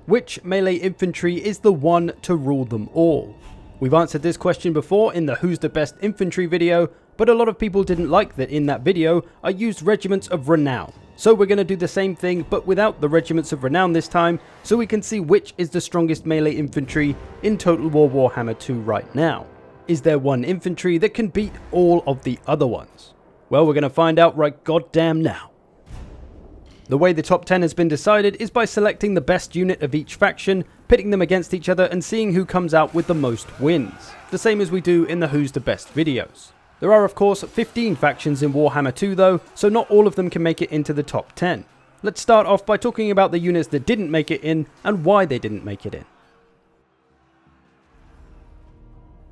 Which melee infantry is the one to rule them all? We've answered this question before in the Who's the Best Infantry video, but a lot of people didn't like that in that video I used Regiments of Renown. So we're going to do the same thing but without the Regiments of Renown this time, so we can see which is the strongest melee infantry in Total War Warhammer 2 right now. Is there one infantry that can beat all of the other ones? Well, we're going to find out right goddamn now. The way the top 10 has been decided is by selecting the best unit of each faction, pitting them against each other and seeing who comes out with the most wins. The same as we do in the Who's the Best videos. There are of course 15 factions in Warhammer 2 though, so not all of them can make it into the top 10. Let's start off by talking about the units that didn't make it in and why they didn't make it in.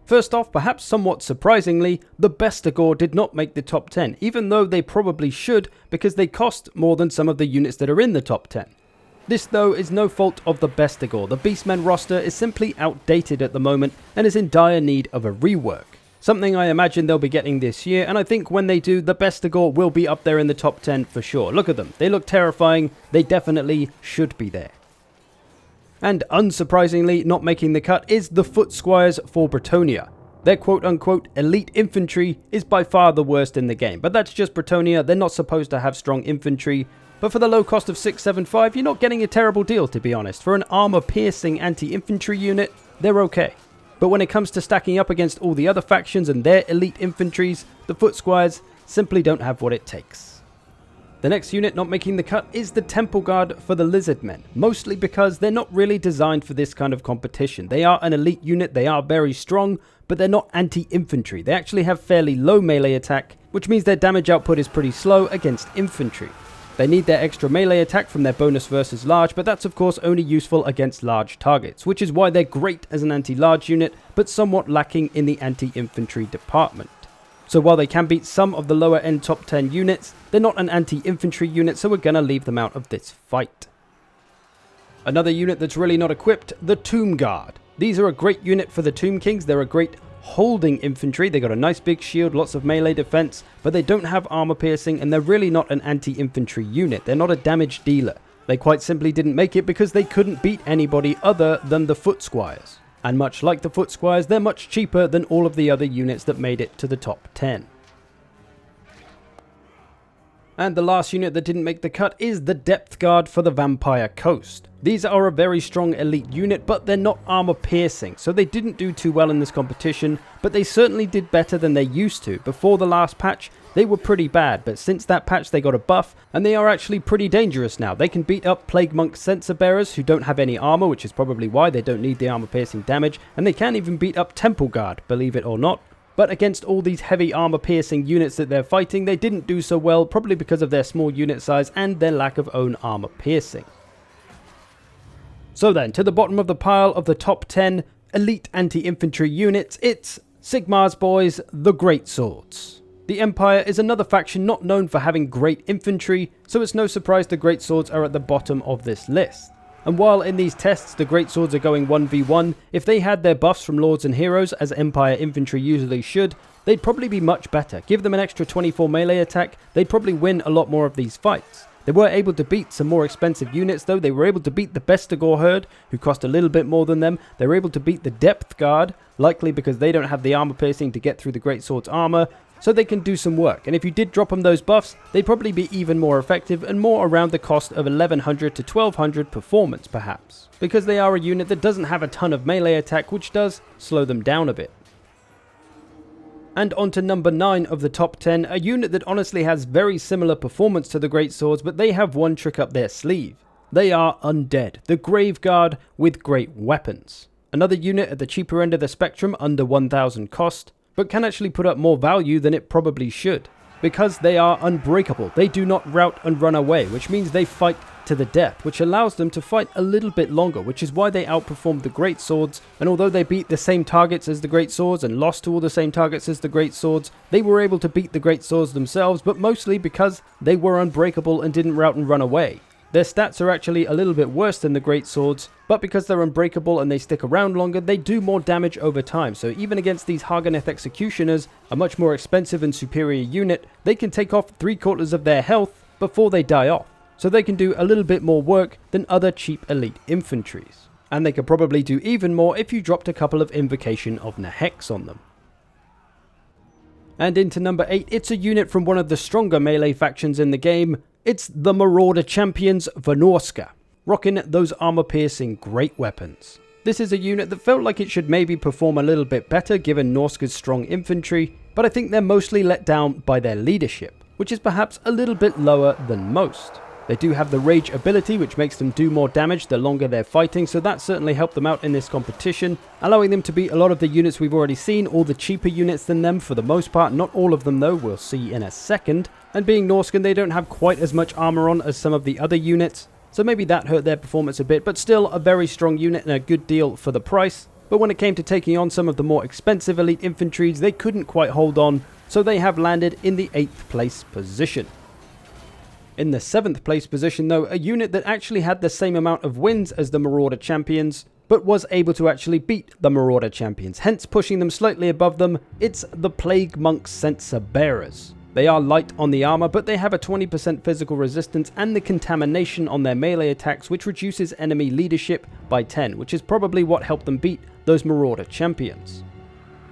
First off, perhaps somewhat surprisingly, the Bestigor did not make the top 10, even though they probably should because they cost more than some of the units that are in the top 10. This though is no fault of the Bestigor. The Beastmen roster is simply outdated at the moment and is in dire need of a rework. Something I imagine they'll be getting this year, and I think when they do, the Bestigor will be up there in the top 10 for sure. Look at them, they look terrifying, they definitely should be there. And unsurprisingly, not making the cut is the Foot Squires for Bretonnia. Their quote-unquote elite infantry is by far the worst in the game, but that's just Bretonnia, they're not supposed to have strong infantry. But for the low cost of 675, you're not getting a terrible deal to be honest. For an armor-piercing anti-infantry unit, they're okay. But when it comes to stacking up against all the other factions and their elite infantries, the Foot Squires simply don't have what it takes. The next unit not making the cut is the Temple Guard for the Lizardmen, mostly because they're not really designed for this kind of competition. They are an elite unit, they are very strong, but they're not anti-infantry. They actually have fairly low melee attack, which means their damage output is pretty slow against infantry. They need their extra melee attack from their bonus versus large, but that's of course only useful against large targets, which is why they're great as an anti-large unit, but somewhat lacking in the anti-infantry department. So while they can beat some of the lower end top 10 units, they're not an anti-infantry unit, so we're gonna leave them out of this fight. Another unit that's really not equipped, the Tomb Guard. These are a great unit for the Tomb Kings, they're a great holding infantry, they got a nice big shield, lots of melee defense, but they don't have armor piercing and they're really not an anti-infantry unit, they're not a damage dealer. They quite simply didn't make it because they couldn't beat anybody other than the Foot Squires. And much like the Foot Squires, they're much cheaper than all of the other units that made it to the top 10. And the last unit that didn't make the cut is the Depth Guard for the Vampire Coast. These are a very strong elite unit, but they're not armor piercing, so they didn't do too well in this competition, but they certainly did better than they used to. Before the last patch, they were pretty bad, but since that patch they got a buff, and they are actually pretty dangerous now. They can beat up Plague Monk Censer Bearers who don't have any armor, which is probably why they don't need the armor piercing damage, and they can even beat up Temple Guard, believe it or not. But against all these heavy armor piercing units that they're fighting, they didn't do so well, probably because of their small unit size and their lack of own armor piercing. So then, to the bottom of the pile of the top 10 elite anti-infantry units, it's Sigmar's boys, the Greatswords. The Empire is another faction not known for having great infantry, so it's no surprise the Greatswords are at the bottom of this list. And while in these tests the Greatswords are going 1v1, if they had their buffs from Lords and Heroes, as Empire infantry usually should, they'd probably be much better. Give them an extra 24 melee attack, they'd probably win a lot more of these fights. They were able to beat some more expensive units though. They were able to beat the Bestigor herd, who cost a little bit more than them. They were able to beat the Depth Guard, likely because they don't have the armor piercing to get through the Greatsword's armor, so they can do some work. And if you did drop them those buffs, they'd probably be even more effective and more around the cost of 1100 to 1200 performance perhaps, because they are a unit that doesn't have a ton of melee attack, which does slow them down a bit. And on to number 9 of the top 10, a unit that honestly has very similar performance to the Greatswords, but they have one trick up their sleeve. They are Undead, the Grave Guard with great weapons. Another unit at the cheaper end of the spectrum, under 1000 cost, but can actually put up more value than it probably should. Because they are unbreakable, they do not rout and run away, which means they fight to the death, which allows them to fight a little bit longer, which is why they outperformed the Greatswords. And although they beat the same targets as the Greatswords and lost to all the same targets as the Greatswords, they were able to beat the Greatswords themselves, but mostly because they were unbreakable and didn't rout and run away. Their stats are actually a little bit worse than the Greatswords, but because they're unbreakable and they stick around longer, they do more damage over time. So even against these Haganeth Executioners, a much more expensive and superior unit, they can take off 3/4 of their health before they die off. so they can do a little bit more work than other cheap elite infantries. And they could probably do even more if you dropped a couple of Invocation of Nahex on them. And into number 8, it's a unit from one of the stronger melee factions in the game. It's the Marauder Champions Norscan, rocking those armor-piercing great weapons. This is a unit that felt like it should maybe perform a little bit better given Norsca's strong infantry, but I think they're mostly let down by their leadership, which is perhaps a little bit lower than most. They do have the Rage ability, which makes them do more damage the longer they're fighting, so that certainly helped them out in this competition, allowing them to beat a lot of the units we've already seen, all the cheaper units than them for the most part, not all of them though, we'll see in a second. And being Norscan, they don't have quite as much armor on as some of the other units, so maybe that hurt their performance a bit, but still a very strong unit and a good deal for the price. But when it came to taking on some of the more expensive elite infantries, they couldn't quite hold on, so they have landed in the 8th place position. In the 7th place position though, a unit that actually had the same amount of wins as the Marauder Champions, but was able to actually beat the Marauder Champions, hence pushing them slightly above them, it's the Plague Monk Censer Bearers. They are light on the armor, but they have a 20% physical resistance and the contamination on their melee attacks, which reduces enemy leadership by 10, which is probably what helped them beat those Marauder Champions.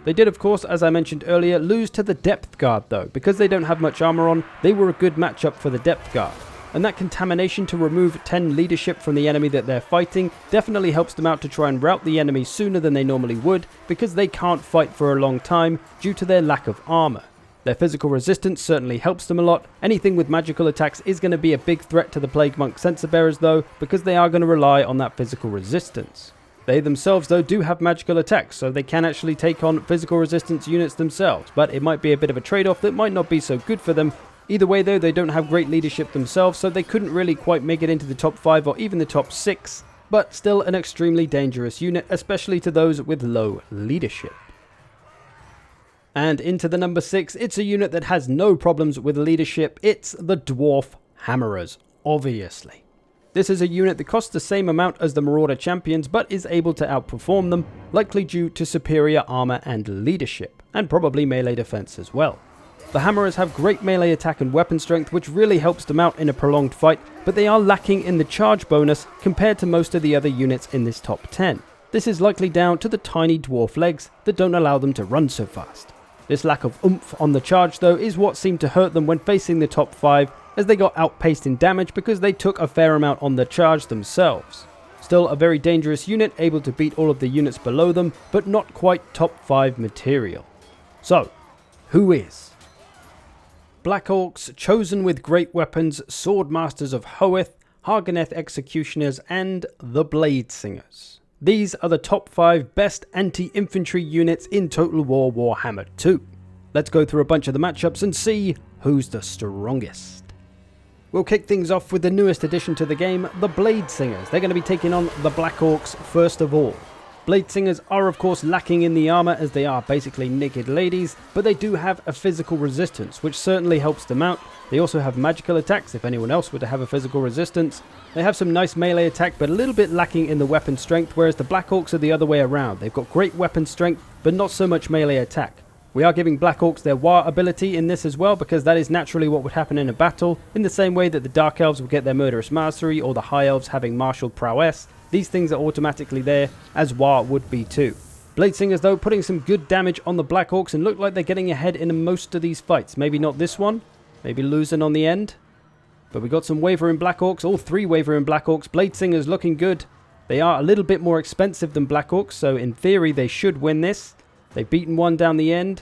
They did, of course, as I mentioned earlier, lose to the Depth Guard though. Because they don't have much armor on, they were a good matchup for the Depth Guard. And that contamination to remove 10 leadership from the enemy that they're fighting definitely helps them out to try and rout the enemy sooner than they normally would, because they can't fight for a long time due to their lack of armor. Their physical resistance certainly helps them a lot. Anything with magical attacks is going to be a big threat to the Plague Monk Censer Bearers though, because they are going to rely on that physical resistance. They themselves though do have magical attacks, so they can actually take on physical resistance units themselves, but it might be a bit of a trade-off that might not be so good for them. Either way though, they don't have great leadership themselves, so they couldn't really quite make it into the top 5 or even the top 6, but still an extremely dangerous unit, especially to those with low leadership. And into the number 6, it's a unit that has no problems with leadership. It's the Dwarf Hammerers, obviously. This is a unit that costs the same amount as the Marauder Champions, but is able to outperform them, likely due to superior armor and leadership, and probably melee defense as well. The Hammerers have great melee attack and weapon strength, which really helps them out in a prolonged fight, but they are lacking in the charge bonus compared to most of the other units in this top 10. This is likely down to the tiny dwarf legs that don't allow them to run so fast. This lack of oomph on the charge though is what seemed to hurt them when facing the top 5, as they got outpaced in damage because they took a fair amount on the charge themselves. Still a very dangerous unit, able to beat all of the units below them, but not quite top 5 material. So, who is? Black Orcs, chosen with great weapons, Sword Masters of Hoeth, Harganeth Executioners, and the Blade Singers. These are the top 5 best anti-infantry units in Total War Warhammer 2. Let's go through a bunch of the matchups and see who's the strongest. We'll kick things off with the newest addition to the game, the Blade Singers. They're going to be taking on the Black Orcs first of all. Blade Singers are of course lacking in the armor as they are basically naked ladies, but they do have a physical resistance, which certainly helps them out. They also have magical attacks if anyone else were to have a physical resistance. They have some nice melee attack, but a little bit lacking in the weapon strength, whereas the Black Orcs are the other way around. They've got great weapon strength, but not so much melee attack. We are giving Black Orcs their WoW ability in this as well, because that is naturally what would happen in a battle, in the same way that the Dark Elves would get their Murderous Mastery, or the High Elves having Martial Prowess. These things are automatically there, as WoW would be too. Blade Singers though, putting some good damage on the Black Orcs, and look like they're getting ahead in most of these fights. Maybe not this one, maybe losing on the end. But we got some Wavering Black Orcs, all 3 Wavering Black Orcs. Blade Singers looking good. They are a little bit more expensive than Black Orcs, so in theory they should win this. They've beaten one down the end.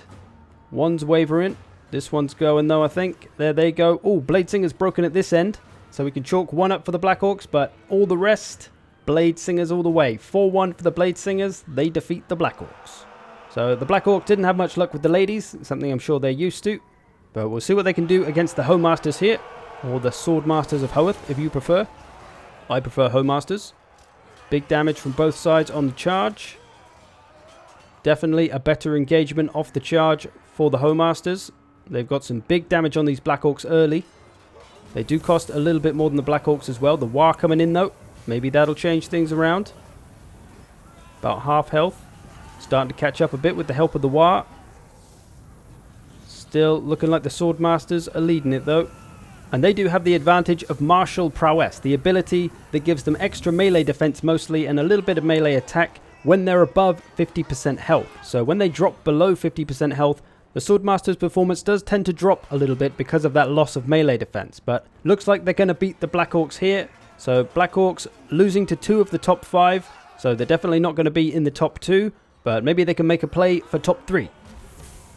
One's wavering. This one's going though, I think. There they go. Oh, Blade Singer's broken at this end. So we can chalk one up for the Black Orcs, but all the rest, Blade Singers all the way. 4-1 for the Blade Singers. They defeat the Black Orcs. So the Black Orc didn't have much luck with the ladies, something I'm sure they're used to. But we'll see what they can do against the Homemasters here. Or the Sword Masters of Hoeth, if you prefer. I prefer Homemasters. Big damage from both sides on the charge. Definitely a better engagement off the charge for the Homemasters. They've got some big damage on these Black Orcs early. They do cost a little bit more than the Black Orcs as well. The WoR coming in though. Maybe that'll change things around. About half health. Starting to catch up a bit with the help of the WoR. Still looking like the Sword Masters are leading it though. And they do have the advantage of martial prowess, the ability that gives them extra melee defense mostly and a little bit of melee attack when they're above 50% health. So when they drop below 50% health, the Swordmaster's performance does tend to drop a little bit because of that loss of melee defense. But looks like they're going to beat the Black Orcs here. So Black Orcs losing to 2 of the top 5. So they're definitely not going to be in the top 2. But maybe they can make a play for top 3.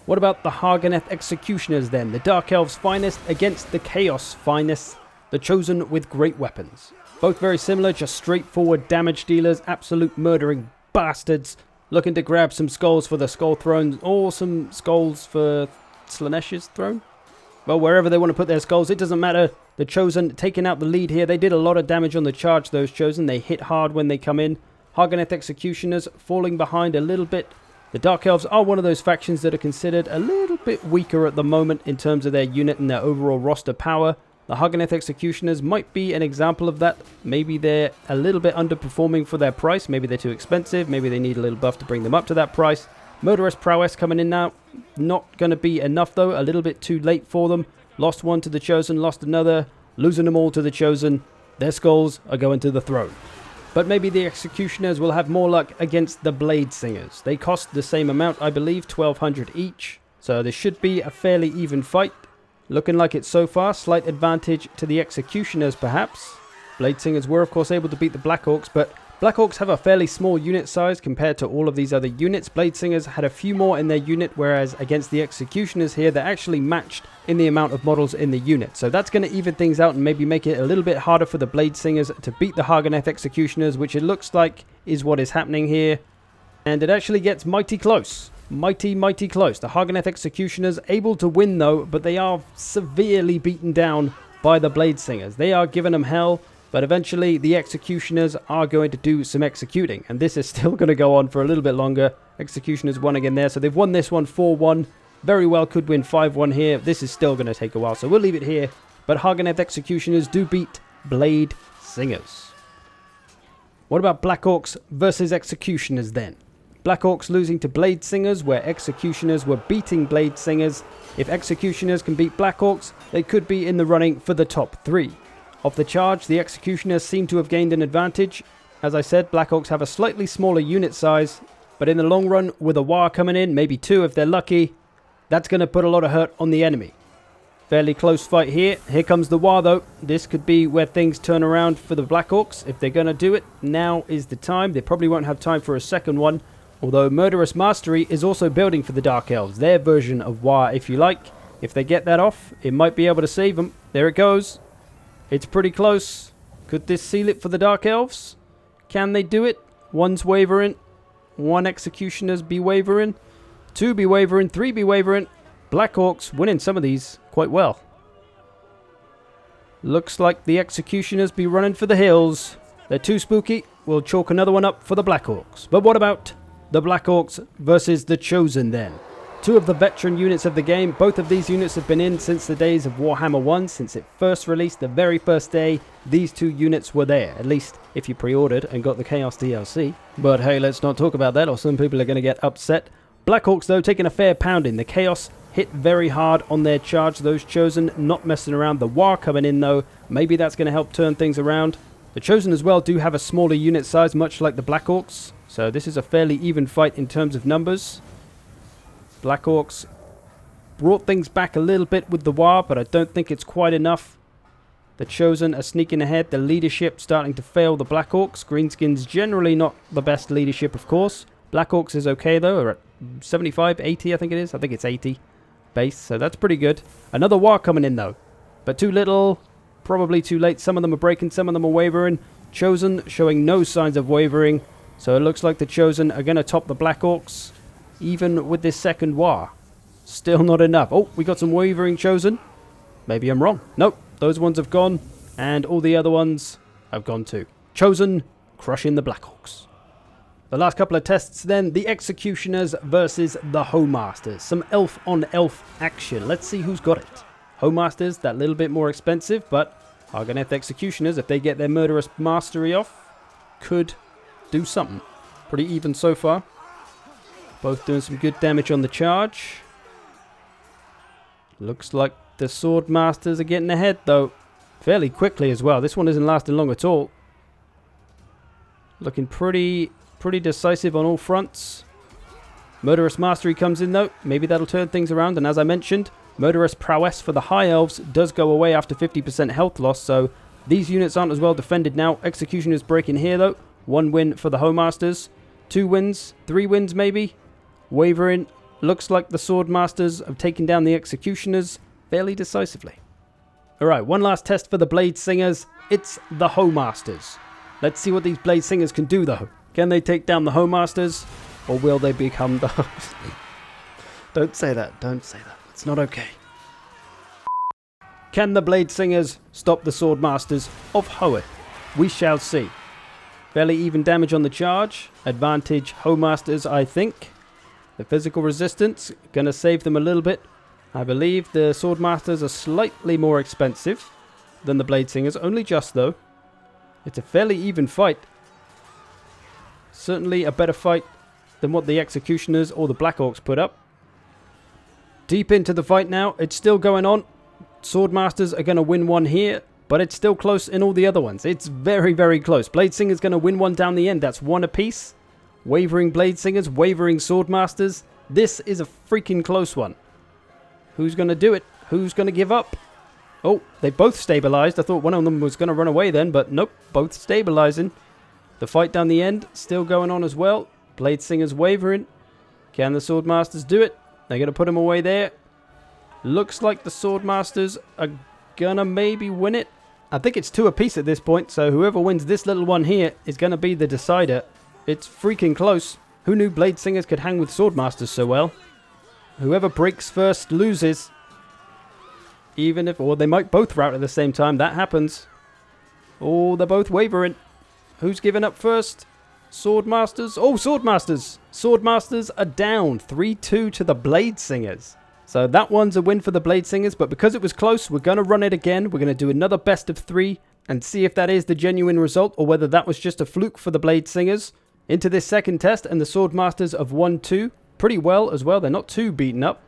What about the Hargoneth Executioners then? The Dark Elves' finest against the Chaos' finest. The Chosen with great weapons. Both very similar, just straightforward damage dealers. Absolute murdering bastards. Looking to grab some skulls for the Skull Throne. Or some skulls for Slaaneish's throne. Well, wherever they want to put their skulls, it doesn't matter. The Chosen taking out the lead here. They did a lot of damage on the charge, those Chosen. They hit hard when they come in. Hargoneth Executioners falling behind a little bit. The Dark Elves are one of those factions that are considered a little bit weaker at the moment in terms of their unit and their overall roster power. The Hargoneth Executioners might be an example of that. Maybe they're a little bit underperforming for their price. Maybe they're too expensive. Maybe they need a little buff to bring them up to that price. Murderous Prowess coming in now. Not going to be enough though. A little bit too late for them. Lost one to the Chosen, lost another. Losing them all to the Chosen. Their skulls are going to the throne. But maybe the Executioners will have more luck against the Blade Singers. They cost the same amount, I believe, 1,200 each. So this should be a fairly even fight. Looking like it so far. Slight advantage to the Executioners, perhaps. Blade Singers were, of course, able to beat the Black Orcs, but Black Orcs have a fairly small unit size compared to all of these other units. Blade Singers had a few more in their unit, whereas against the Executioners here, they're actually matched in the amount of models in the unit. So that's going to even things out and maybe make it a little bit harder for the Blade Singers to beat the Hargoneth Executioners, which it looks like is what is happening here. And it actually gets mighty close. Mighty close. The Hargoneth Executioners able to win though, but they are severely beaten down by the Blade Singers. They are giving them hell. But eventually, the Executioners are going to do some executing. And this is still going to go on for a little bit longer. Executioners won again there. So they've won this one 4-1. Very well could win 5-1 here. This is still going to take a while. So we'll leave it here. But Hargoneth Executioners do beat Blade Singers. What about Black Orcs versus Executioners then? Black Orcs losing to Blade Singers, where Executioners were beating Blade Singers. If Executioners can beat Black Orcs, they could be in the running for the top 3. Off the charge, the Executioners seem to have gained an advantage. As I said, Black Orcs have a slightly smaller unit size, but in the long run, with a War coming in, maybe 2 if they're lucky, that's going to put a lot of hurt on the enemy. Fairly close fight here. Here comes the War though. This could be where things turn around for the Black Orcs. If they're going to do it, now is the time. They probably won't have time for a second one, although Murderous Mastery is also building for the Dark Elves. Their version of War, if you like. If they get that off, it might be able to save them. There it goes. It's pretty close. Could this seal it for the Dark Elves? Can they do it? One's wavering. One Executioner's be wavering. 2 be wavering. 3 be wavering. Black Orcs winning some of these quite well. Looks like the Executioners be running for the hills. They're too spooky. We'll chalk another one up for the Black Orcs. But what about the Black Orcs versus the Chosen then? 2 of the veteran units of the game. Both of these units have been in since the days of Warhammer 1. Since it first released, the very first day, these 2 units were there. At least if you pre-ordered and got the Chaos DLC. But hey, let's not talk about that or some people are going to get upset. Black Orcs though taking a fair pounding. The Chaos hit very hard on their charge. Those Chosen not messing around. The War coming in though. Maybe that's going to help turn things around. The Chosen as well do have a smaller unit size, much like the Black Orcs. So this is a fairly even fight in terms of numbers. Black Orcs brought things back a little bit with the War, but I don't think it's quite enough. The Chosen are sneaking ahead. The leadership starting to fail the Black Orcs. Greenskins generally not the best leadership, of course. Black Orcs is okay, though. We're at 75, 80, I think it is. I think it's 80 base, so that's pretty good. Another War coming in, though. But too little, probably too late. Some of them are breaking, some of them are wavering. Chosen showing no signs of wavering. So it looks like the Chosen are going to top the Black Orcs. Even with this second War. Still not enough. Oh, we got some wavering Chosen. Maybe I'm wrong. Nope, those ones have gone. And all the other ones have gone too. Chosen crushing the Black Orcs. The last couple of tests then. The Executioners versus the Homemasters. Some elf on elf action. Let's see who's got it. Homemasters, that little bit more expensive. But Hargoneth Executioners, if they get their Murderous Mastery off, could do something. Pretty even so far. Both doing some good damage on the charge. Looks like The Sword Masters are getting ahead, though, fairly quickly as well. This one isn't lasting long at all. Looking pretty decisive on all fronts. Murderous Mastery comes in, though. Maybe that'll turn things around. And as I mentioned, Murderous Prowess for the High Elves does go away after 50% health loss, so these units aren't as well defended now. Executioners break in here, though. 1 win for the Homasters. 2 wins. 3 wins, maybe. Wavering. Looks like the Sword Masters have taken down the Executioners fairly decisively. Alright, one last test for the Blade Singers. It's the Homasters. Let's see what these Blade Singers can do, though. Can they take down the Homasters? Or will they become the... Don't say that. Don't say that. It's not okay. Can the Blade Singers stop the Sword Masters of Hoeth? We shall see. Fairly even damage on the charge. Advantage Homasters, I think. The physical resistance, gonna save them a little bit. I believe the Sword Masters are slightly more expensive than the Blade Singers. Only just, though. It's a fairly even fight. Certainly a better fight than what the Executioners or the Black Orcs put up. Deep into the fight now. It's still going on. Sword Masters are going to win one here, but it's still close in all the other ones. It's very, very close. Blade Singer's going to win one down the end. That's 1 apiece. Wavering Blade Singers, wavering Sword Masters. This is a freaking close one. Who's going to do it? Who's going to give up? Oh, they both stabilized. I thought one of them was going to run away then, but nope, both stabilizing. The fight down the end still going on as well. Blade Singers wavering. Can the Sword Masters do it? They're going to put him away there. Looks like the Sword Masters are going to maybe win it. I think it's 2 apiece at this point, so whoever wins this little one here is going to be the decider. It's freaking close. Who knew Blade Singers could hang with Sword Masters so well? Whoever breaks first loses. Even if... or they might both rout at the same time. That happens. Oh, they're both wavering. Who's giving up first? Sword Masters. Oh, Sword Masters. Sword Masters are down 3-2 to the Blade Singers. So that one's a win for the Blade Singers, but because it was close, we're going to run it again. We're going to do another best of 3 and see if that is the genuine result or whether that was just a fluke for the Blade Singers. Into this second test, and the Sword Masters have won 2 pretty well as well. They're not too beaten up.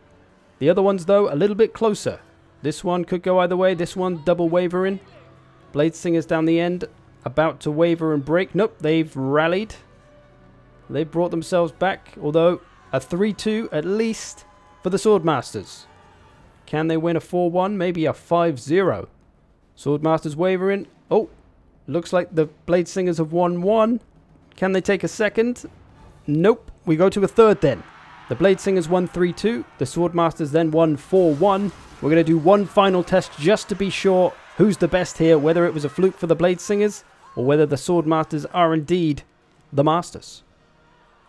The other ones, though, a little bit closer. This one could go either way. This one double wavering. Blade Singers down the end, about to waver and break. Nope, they've rallied. They've brought themselves back, although a 3-2 at least for the Sword Masters. Can they win a 4-1? Maybe a 5-0. Sword Masters wavering. Oh, looks like the Blade Singers have won 1. Can they take a second? Nope. We go to a third then. The Blade Singers won 3-2. The Sword Masters then won 4-1. We're going to do one final test just to be sure who's the best here, whether it was a fluke for the Blade Singers or whether the Sword Masters are indeed the Masters.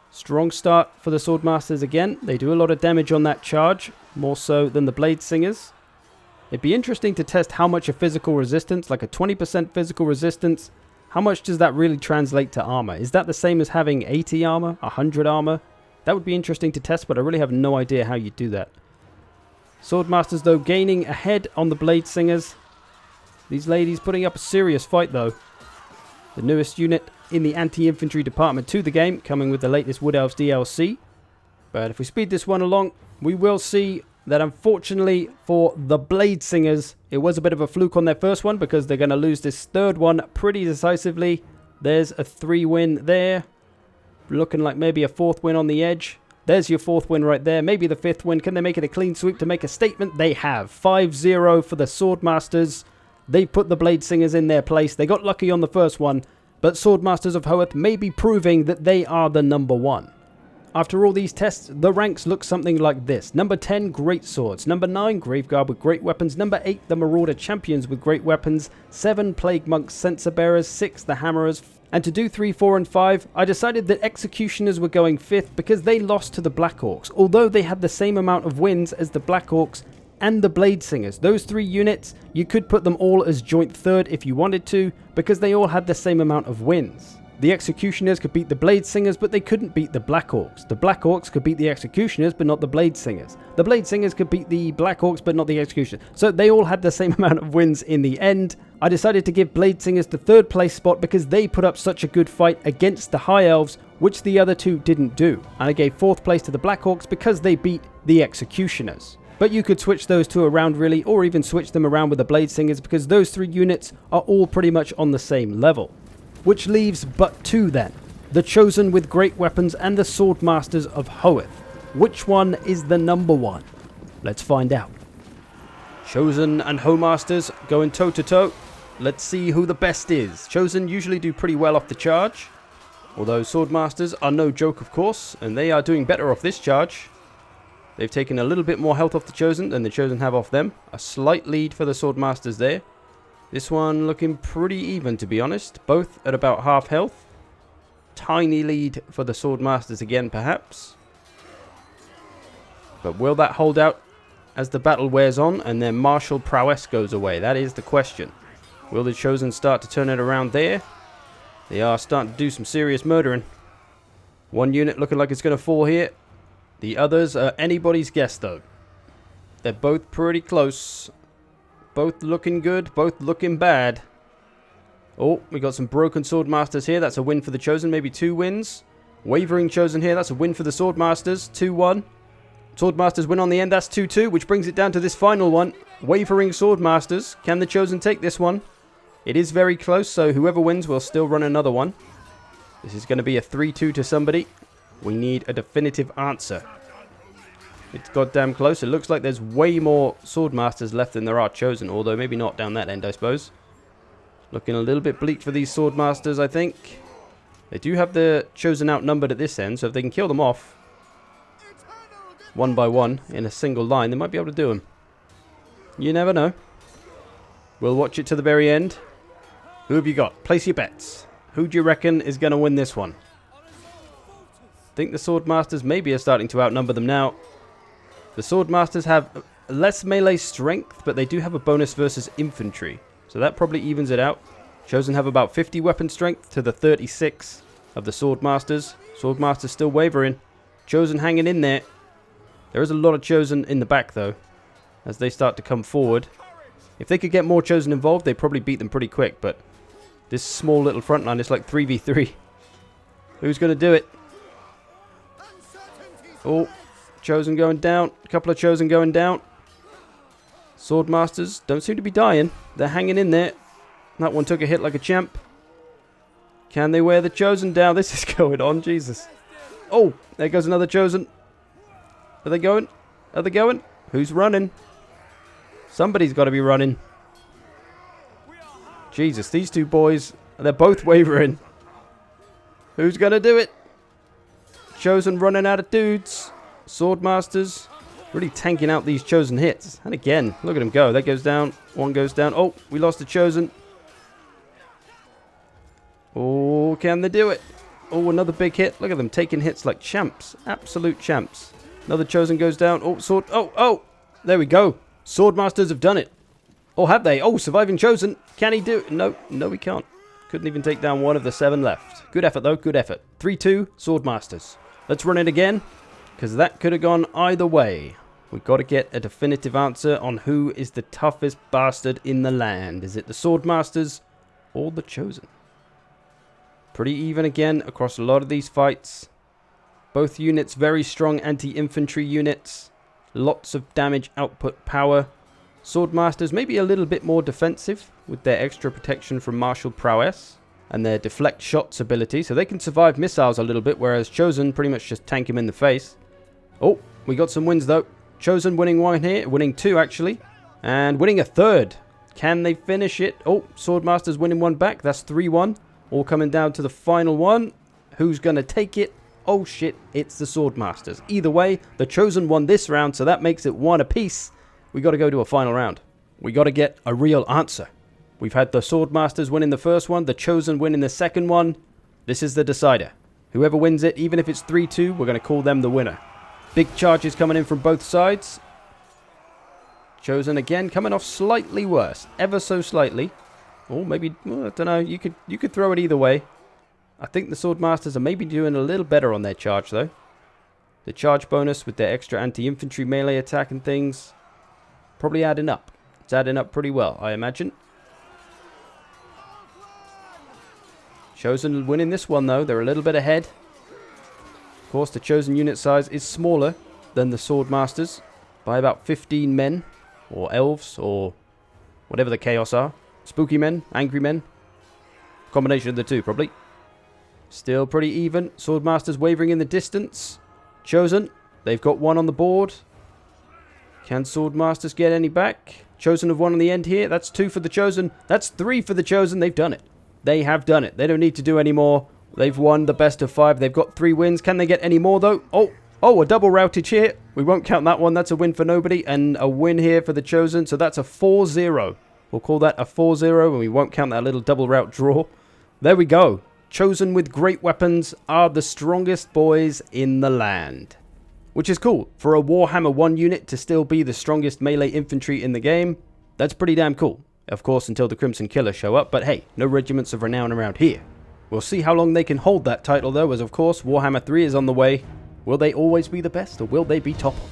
Strong start for the Sword Masters again. They do a lot of damage on that charge, more so than the Blade Singers. It'd be interesting to test how much a physical resistance, like a 20% physical resistance, how much does that really translate to armor? Is that the same as having 80 armor, 100 armor? That would be interesting to test, but I really have no idea how you do that. Sword Masters, though, gaining ahead on the Blade Singers. These ladies putting up a serious fight, though. The newest unit in the Anti-Infantry department to the game, coming with the latest Wood Elves DLC. But if we speed this one along, we will see that unfortunately for the Blade Singers, it was a bit of a fluke on their first one because they're going to lose this third one pretty decisively. There's a 3 win there. Looking like maybe a 4th win on the edge. There's your 4th win right there. Maybe the 5th win. Can they make it a clean sweep to make a statement? They have. 5-0 for the Sword Masters. They put the Blade Singers in their place. They got lucky on the first one. But Sword Masters of Hoeth may be proving that they are the number 1. After all these tests, the ranks look something like this. Number 10, Greatswords. Number 9, Graveguard with great weapons. Number 8, the Marauder Champions with great weapons. 7, Plague Monks, Censer Bearers. 6, the Hammerers. And to do 3, 4, and 5, I decided that Executioners were going 5th because they lost to the Black Orcs. Although they had the same amount of wins as the Black Orcs and the Blade Singers. Those 3 units, you could put them all as joint 3rd if you wanted to, because they all had the same amount of wins. The Executioners could beat the Blade Singers, but they couldn't beat the Black Orcs. The Black Orcs could beat the Executioners, but not the Blade Singers. The Blade Singers could beat the Black Orcs, but not the Executioners. So they all had the same amount of wins in the end. I decided to give Blade Singers the 3rd place spot because they put up such a good fight against the High Elves, which the other 2 didn't do. And I gave 4th place to the Black Orcs because they beat the Executioners. But you could switch those two around really, or even switch them around with the Blade Singers, because those 3 units are all pretty much on the same level. Which leaves but 2 then. The Chosen with great weapons and the Swordmasters of Hoeth. Which one is the number 1? Let's find out. Chosen and Hoemasters going toe to toe. Let's see who the best is. Chosen usually do pretty well off the charge, although Swordmasters are no joke of course, and they are doing better off this charge. They've taken a little bit more health off the Chosen than the Chosen have off them. A slight lead for the Swordmasters there. This one looking pretty even, to be honest. Both at about half health. Tiny lead for the Swordmasters again, perhaps. But will that hold out as the battle wears on and their martial prowess goes away? That is the question. Will the Chosen start to turn it around there? They are starting to do some serious murdering. One unit looking like it's going to fall here. The others are anybody's guess, though. They're both pretty close. Both looking good, both looking bad. Oh, we got some broken Swordmasters here. That's a win for the Chosen, maybe 2 wins. Wavering Chosen here, that's a win for the Swordmasters, 2-1. Swordmasters win on the end, that's 2-2, which brings it down to this final one. Wavering Swordmasters. Can the Chosen take this one? It is very close, so whoever wins will still run another one. This is going to be a 3-2 to somebody. We need a definitive answer. It's goddamn close. It looks like there's way more Swordmasters left than there are Chosen, although maybe not down that end, I suppose. Looking a little bit bleak for these Swordmasters, I think. They do have the Chosen outnumbered at this end, so if they can kill them off one by one in a single line, they might be able to do them. You never know. We'll watch it to the very end. Who have you got? Place your bets. Who do you reckon is going to win this one? I think the Swordmasters maybe are starting to outnumber them now. The Swordmasters have less melee strength, but they do have a bonus versus infantry. So that probably evens it out. Chosen have about 50 weapon strength to the 36 of the Swordmasters. Swordmasters still wavering. Chosen hanging in there. There is a lot of Chosen in the back, though, as they start to come forward. If they could get more Chosen involved, they'd probably beat them pretty quick, but this small little front line is like 3v3. Who's going to do it? Oh, Chosen going down. A couple of Chosen going down. Swordmasters don't seem to be dying. They're hanging in there. That one took a hit like a champ. Can they wear the Chosen down? This is going on, Jesus. Oh, there goes another Chosen. Are they going? Are they going? Who's running? Somebody's got to be running. Jesus, these two boys, they're both wavering. Who's going to do it? Chosen running out of dudes. Swordmasters really tanking out these Chosen hits. And again, look at him go. That goes down. One goes down. Oh, we lost the Chosen. Oh, can they do it? Oh, another big hit. Look at them taking hits like champs. Absolute champs. Another Chosen goes down. Oh, sword. Oh. There we go. Swordmasters have done it. Or have they? Oh, surviving Chosen. Can he do it? No, he can't. Couldn't even take down one of the 7 left. Good effort, though. Good effort. 3-2, Swordmasters. Let's run it again, because that could have gone either way. We've got to get a definitive answer on who is the toughest bastard in the land. Is it the Swordmasters or the Chosen? Pretty even again across a lot of these fights. Both units very strong anti-infantry units. Lots of damage output power. Swordmasters maybe a little bit more defensive with their extra protection from martial prowess and their deflect shots ability, so they can survive missiles a little bit, whereas Chosen pretty much just tank him in the face. Oh, we got some wins though. Chosen winning one here, winning 2 actually, and winning a 3rd. Can they finish it? Oh, Swordmasters winning 1 back. That's 3-1. All coming down to the final one. Who's going to take it? Oh shit, it's the Swordmasters. Either way, the Chosen won this round, so that makes it 1 apiece. We got to go to a final round. We got to get a real answer. We've had the Swordmasters win in the first one, the Chosen win in the second one. This is the decider. Whoever wins it, even if it's 3-2, we're going to call them the winner. Big charges coming in from both sides. Chosen again coming off slightly worse, ever so slightly. Or maybe, well, I don't know, you could throw it either way. I think the Swordmasters are maybe doing a little better on their charge though. The charge bonus with their extra anti-infantry melee attack and things, probably adding up. It's adding up pretty well, I imagine. Chosen winning this one though, they're a little bit ahead. Of course, the Chosen unit size is smaller than the Swordmasters. by about 15 men, or elves, or whatever the chaos are. Spooky men, angry men, combination of the two probably. Still pretty even. Swordmasters wavering in the distance. Chosen, they've got one on the board. Can Swordmasters get any back? Chosen have one on the end here. That's 2 for the Chosen. That's 3 for the Chosen. They've done it. They have done it. They don't need to do any more. They've won the best of 5. They've got 3 wins. Can they get any more though? Oh, a double routage here. We won't count that one. That's a win for nobody. And a win here for the Chosen. So that's a 4-0. We'll call that a 4-0 and we won't count that little double route draw. There we go. Chosen with great weapons are the strongest boys in the land. Which is cool. For a Warhammer 1 unit to still be the strongest melee infantry in the game, that's pretty damn cool. Of course, until the Crimson Killer show up, but hey, no Regiments of Renown around here. We'll see how long they can hold that title though, as of course, Warhammer 3 is on the way. Will they always be the best, or will they be toppled?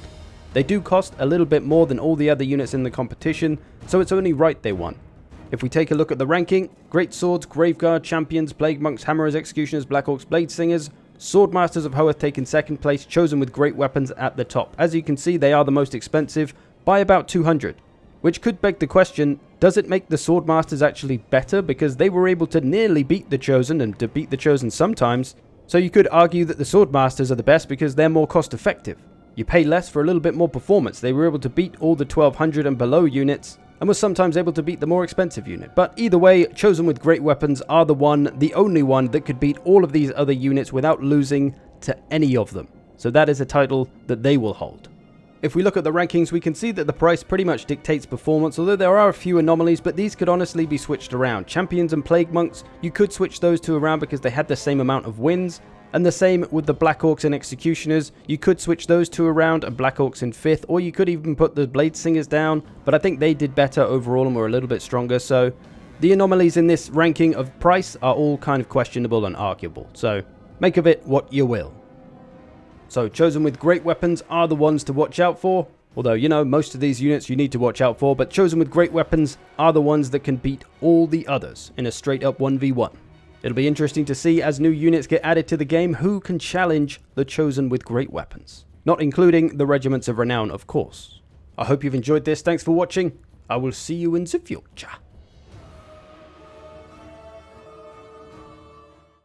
They do cost a little bit more than all the other units in the competition, so it's only right they won. If we take a look at the ranking, Greatswords, Graveguard, Champions, Plague Monks, Hammerers, Executioners, Black Orcs, Blade Singers, Swordmasters of Hoeth taken second place, Chosen with great weapons at the top. As you can see, they are the most expensive by about 200. Which could beg the question, does it make the Swordmasters actually better? Because they were able to nearly beat the Chosen, and to beat the Chosen sometimes. So you could argue that the Swordmasters are the best because they're more cost effective. You pay less for a little bit more performance. They were able to beat all the 1200 and below units, and was sometimes able to beat the more expensive unit. But either way, Chosen with great weapons are the only one that could beat all of these other units without losing to any of them. So that is a title that they will hold. If we look at the rankings, we can see that the price pretty much dictates performance, although there are a few anomalies, but these could honestly be switched around. Champions and Plague Monks, you could switch those two around because they had the same amount of wins. And the same with the Black Orcs and Executioners. You could switch those two around and Black Orcs in 5th, or you could even put the Blade Singers down, but I think they did better overall and were a little bit stronger, so the anomalies in this ranking of price are all kind of questionable and arguable, so make of it what you will. So Chosen with great weapons are the ones to watch out for, although, you know, most of these units you need to watch out for, but Chosen with great weapons are the ones that can beat all the others in a straight up 1v1. It'll be interesting to see as new units get added to the game who can challenge the Chosen with great weapons. Not including the Regiments of Renown, of course. I hope you've enjoyed this. Thanks for watching. I will see you in the future.